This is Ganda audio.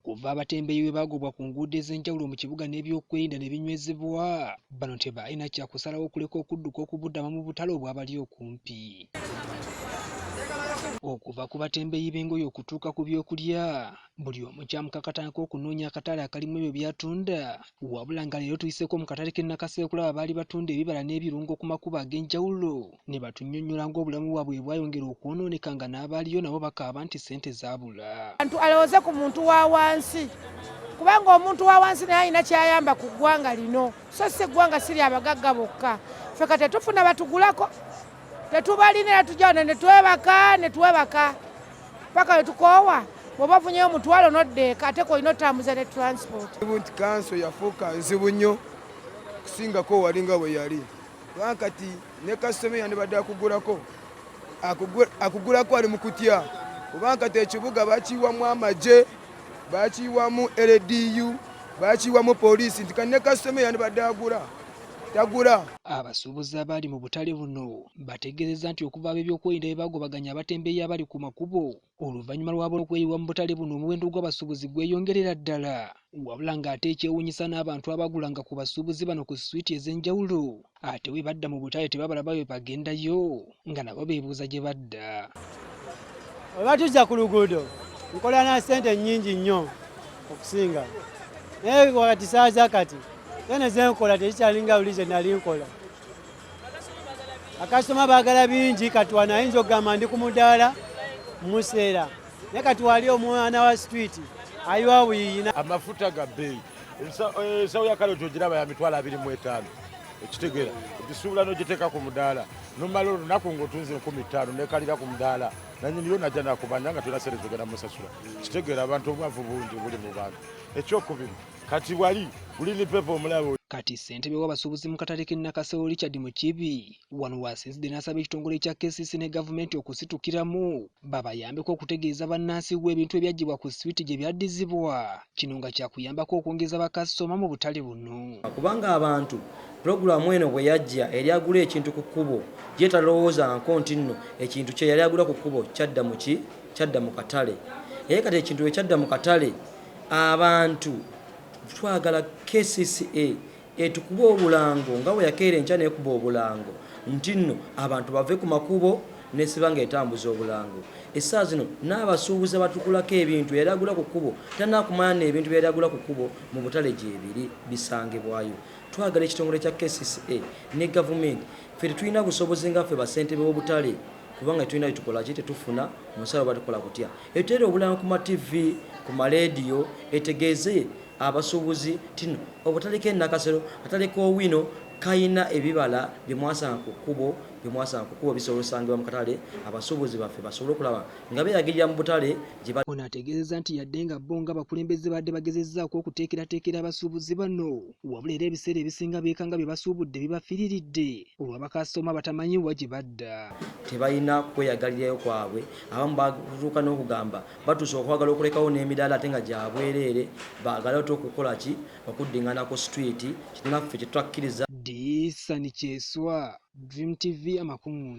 okuva abatembeeyi bwe baagobwa ku nguudo ez'enjawulo mu kibuga n'ebyokwerinda ne binywezebwa, bano tebalina kya kusalawo okuleka okudduka okubudama mu butale obwabali okumpi. Okuva ku batembeeyi b'engoye okutuuka ku byokulya, buli omu kyamukakatako okunoonya akatale akalimu ebyo by'atunda, wabula nga leero tuyiseko mu katale k'ENAKASERO okulaba baali batunda ebibala n'ebirungo ku makubo ag'enjawulo, ne batunnyonnyola ng'obulamu bwabwe bwayongera okwonooneka nga n'abaaliyo nabo bakaaba nti ssente zaabula. Abantu alowooze ku muntu wa wansi, kubanga omuntu wa wansi naye alina kyayamba ku ggwanga lino, so si eggwanga siri abagagga bokka. Ffe kati tetufuna batugulako, tetubalina tujjawo ne twebaka paka wetukoowa bw'oba ofunyeyo omutwalo n'oddeeka ate koolina otambuza ne transport. Nti kanso yafuuka nzibu nnyo kusingako walinga bwe yali, kubanga kati ne kasitoma yandibadde akugulako ali mu kutya, kubanga kati ekibuga bakiyiwamu amagye, bakiyiwamu LDU, bakiyiwamu poliisi, nti kati ne kasitoma yandibadde tagula. Abasuubuzi abaali mu butale buno bategeezezza nti okuva ab'ebyokwerinda bye baagobaganya abatembeeyi abali ku makubo, oluvannyuma lwabo okweyiwa mu butale buno omuwendo gw'abasuubuzi gweyongerera ddala, wabula ng'ate ekyewuunyisa n'abantu abagulanga ku basuubuzi bano ku switi ez'enjawulo, ate bwe badda mu butale tebabalaba bwe bagendayo, nga nabo beebuuza gye badda. Bwe batuzza ku luguudo nkola na ssente nnyingi nnyo okusinga, naye wakati saa zakati zene zenkola tekikyalinga luli ze nali nkola. Akasitoma baagala bingi, kati wano ayinza okugamba ndi ku mudaala museera, naye kati wali omwana wa street ayiwa buyina. Amafuta ga bbeeyi ensawo ya kale ogiraba ya $25,000 ekitegeera ogisuubula n'ogiteeka ku mudaala nomala olunaku ng'otunze 15,000 nekalira ku mudaala nanyiniyo najja nakubanja nga tolina sente zogenda musasula. Kitegeera abantu obwavu bungi buli mu bantu. Ekyokubiri kati wali bulini pepa omulabo. Kati ssentebe w'abasuubuzi mu katale k'ENAKASERO Richard Mukibi wano wasinzidde n'asaba ekitongole kya KCC ne gavumenti okusitukiramu babayambeko okutegeeza bannansi w'ebintu ebyaggyibwa ku switi gye byaddizibwa, kino nga kyakuyambako okwongeza bakasitoma mu butale buno. Kubanga abantu pulogulaamu eno bwe yajja eri agula ekintu ku kkubo ye talowoozaako nti nno ekintu kye yali agula ku kkubo kyadda mu katale. Naye kati ekintu bwe kyadda mu katale, abantu twagala KCCA etukuba obulango nga bwe yakeera enkya neekuba obulango nti nno abantu bave ku makubo nesiba nga etambuza obulango. Essaawa zino n'abasuubuzi abatukulako ebintu yali agula ku kkubo tanaakumanya n'ebintu byali agula ku kkubo mu butale gyebiri bisangibwayo. Twagala ekitongole kya KCCA ne gavumenti ffe tetulina busobozi nga ffe basentebe b'obutale, kubanga tulina tukola ki tetufuna omusala batukola kutya. Etutere obulango ku ma TV ku ma leediyo etegeeze abasuubuzi tino obutale k'ENAKASERO katale k'owino kayina ebibala byemwasanga ku kkubo bisobola osangibwa mu katale, abasuubuzi baffe basobole okulaba nga beeyagirira mu butale. Ono ategeezezza nti yadde nga bo nga abakulembeze badde bagezezzaako okuteekerateekera abasuubuzi bano, wabula era ebiseera ebisinga beekanga bye basuubudde bibafiiriridde olw'abakasitoma batamanyiwa gye badda. Tebalina kweyagalirayo kwabwe, abamu batuuka n'okugamba batuuse okwagala okulekawo n'emidaala ate nga gya bwereere, baagala okukola ki okuddiŋŋana ku street, kitinaffe kye twakkiriza. Disani Kyeswa, Dream TV Amakungu.